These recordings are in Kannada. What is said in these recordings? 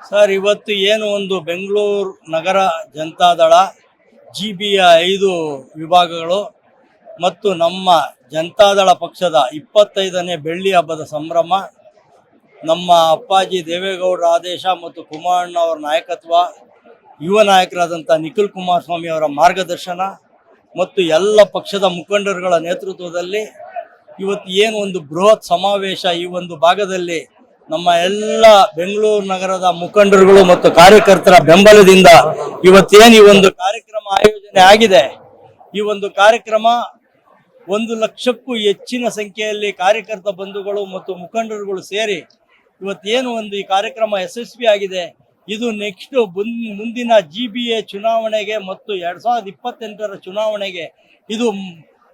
ಸರ್, ಇವತ್ತು ಏನು ಒಂದು ಬೆಂಗಳೂರು ನಗರ ಜನತಾದಳ GB ಯ 5 ವಿಭಾಗಗಳು ಮತ್ತು ನಮ್ಮ ಜನತಾದಳ ಪಕ್ಷದ 25ನೇ ಬೆಳ್ಳಿ ಹಬ್ಬದ ಸಂಭ್ರಮ, ನಮ್ಮ ಅಪ್ಪಾಜಿ ದೇವೇಗೌಡರ ಆದೇಶ ಮತ್ತು ಕುಮಾರಣ್ಣ ಅವರ ನಾಯಕತ್ವ, ಯುವ ನಾಯಕರಾದಂಥ ನಿಖಿಲ್ ಕುಮಾರಸ್ವಾಮಿ ಅವರ ಮಾರ್ಗದರ್ಶನ ಮತ್ತು ಎಲ್ಲ ಪಕ್ಷದ ಮುಖಂಡರುಗಳ ನೇತೃತ್ವದಲ್ಲಿ ಇವತ್ತು ಏನು ಒಂದು ಬೃಹತ್ ಸಮಾವೇಶ ಈ ಒಂದು ಭಾಗದಲ್ಲಿ ನಮ್ಮ ಎಲ್ಲ ಬೆಂಗಳೂರು ನಗರದ ಮುಖಂಡರುಗಳು ಮತ್ತು ಕಾರ್ಯಕರ್ತರ ಬೆಂಬಲದಿಂದ ಇವತ್ತೇನು ಈ ಒಂದು ಕಾರ್ಯಕ್ರಮ ಆಯೋಜನೆ ಆಗಿದೆ. ಈ ಒಂದು ಕಾರ್ಯಕ್ರಮ 1 ಲಕ್ಷಕ್ಕೂ ಹೆಚ್ಚಿನ ಸಂಖ್ಯೆಯಲ್ಲಿ ಕಾರ್ಯಕರ್ತ ಬಂಧುಗಳು ಮತ್ತು ಮುಖಂಡರುಗಳು ಸೇರಿ ಇವತ್ತೇನು ಒಂದು ಈ ಕಾರ್ಯಕ್ರಮ ಯಶಸ್ವಿಯಾಗಿದೆ. ಇದು ನೆಕ್ಸ್ಟ್ ಮುಂದಿನ GB ಚುನಾವಣೆಗೆ ಮತ್ತು 2028ರ ಚುನಾವಣೆಗೆ ಇದು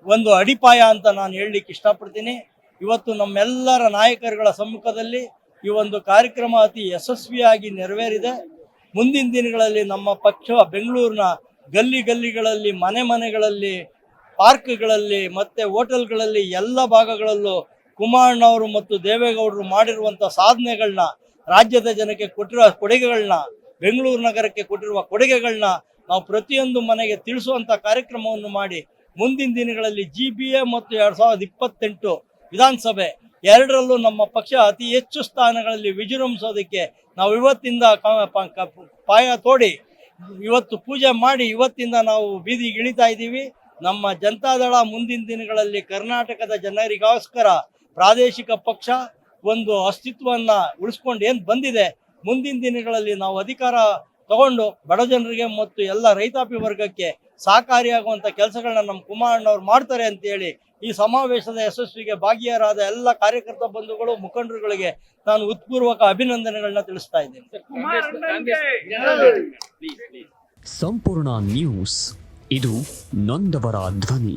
ಒಂದು ಅಡಿಪಾಯ ಅಂತ ನಾನು ಹೇಳಲಿಕ್ಕೆ ಇಷ್ಟಪಡ್ತೀನಿ. ಇವತ್ತು ನಮ್ಮೆಲ್ಲರ ನಾಯಕರುಗಳ ಸಮ್ಮುಖದಲ್ಲಿ ಈ ಒಂದು ಕಾರ್ಯಕ್ರಮ ಅತಿ ಯಶಸ್ವಿಯಾಗಿ ನೆರವೇರಿದೆ. ಮುಂದಿನ ದಿನಗಳಲ್ಲಿ ನಮ್ಮ ಪಕ್ಷ ಬೆಂಗಳೂರಿನ ಗಲ್ಲಿಗಳಲ್ಲಿ, ಮನೆಗಳಲ್ಲಿ, ಪಾರ್ಕ್ಗಳಲ್ಲಿ ಮತ್ತು ಹೋಟೆಲ್ಗಳಲ್ಲಿ ಎಲ್ಲ ಭಾಗಗಳಲ್ಲೂ ಕುಮಾರಣ್ಣವರು ಮತ್ತು ದೇವೇಗೌಡರು ಮಾಡಿರುವಂಥ ಸಾಧನೆಗಳನ್ನ, ರಾಜ್ಯದ ಜನಕ್ಕೆ ಕೊಟ್ಟಿರುವ ಕೊಡುಗೆಗಳನ್ನ, ಬೆಂಗಳೂರು ನಗರಕ್ಕೆ ಕೊಟ್ಟಿರುವ ಕೊಡುಗೆಗಳನ್ನ ನಾವು ಪ್ರತಿಯೊಂದು ಮನೆಗೆ ತಿಳಿಸುವಂಥ ಕಾರ್ಯಕ್ರಮವನ್ನು ಮಾಡಿ ಮುಂದಿನ ದಿನಗಳಲ್ಲಿ GB ಮತ್ತು 2028 ವಿಧಾನಸಭೆ ಎರಡರಲ್ಲೂ ನಮ್ಮ ಪಕ್ಷ ಅತಿ ಹೆಚ್ಚು ಸ್ಥಾನಗಳಲ್ಲಿ ವಿಜೃಂಭಿಸೋದಕ್ಕೆ ನಾವು ಇವತ್ತಿಂದ ಪಾಯ ತೋಡಿ ಇವತ್ತು ಪೂಜೆ ಮಾಡಿ ಇವತ್ತಿಂದ ನಾವು ಬೀದಿಗೆ ಇಳಿತಾ ಇದ್ದೀವಿ. ನಮ್ಮ ಜನತಾದಳ ಮುಂದಿನ ದಿನಗಳಲ್ಲಿ ಕರ್ನಾಟಕದ ಜನರಿಗೋಸ್ಕರ ಪ್ರಾದೇಶಿಕ ಪಕ್ಷ ಒಂದು ಅಸ್ತಿತ್ವವನ್ನು ಉಳಿಸ್ಕೊಂಡು ಏನು ಬಂದಿದೆ, ಮುಂದಿನ ದಿನಗಳಲ್ಲಿ ನಾವು ಅಧಿಕಾರ ತಗೊಂಡು ಬಡ ಜನರಿಗೆ ಮತ್ತು ಎಲ್ಲ ರೈತಾಪಿ ವರ್ಗಕ್ಕೆ ಸಹಕಾರಿಯಾಗುವಂಥ ಕೆಲಸಗಳನ್ನ ನಮ್ಮ ಕುಮಾರಣ್ಣವ್ರು ಮಾಡ್ತಾರೆ ಅಂತೇಳಿ ಈ ಸಮಾವೇಶದ ಯಶಸ್ವಿಗೆ ಭಾಗಿಯಾರಾದ ಎಲ್ಲ ಕಾರ್ಯಕರ್ತ ಬಂಧುಗಳು ಮುಖಂಡರುಗಳಿಗೆ ನಾನು ಉತ್ಪೂರ್ವಕ ಅಭಿನಂದನೆಗಳನ್ನ ತಿಳಿಸ್ತಾ ಇದ್ದೇನೆ. ಸಂಪೂರ್ಣ ನ್ಯೂಸ್, ಇದು ನೊಂದವರ ಧ್ವನಿ.